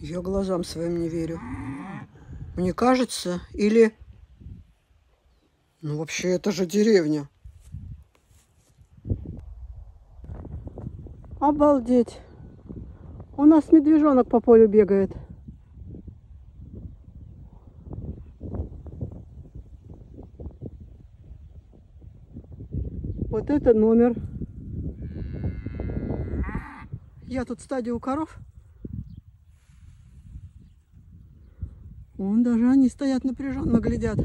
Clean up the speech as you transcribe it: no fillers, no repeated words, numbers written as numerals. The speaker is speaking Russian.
Я глазам своим не верю. Мне кажется, или... Ну, вообще, это же деревня. Обалдеть. У нас медвежонок по полю бегает. Вот это номер. Я тут в стадии у коров. Вон даже они стоят напряженно, глядят.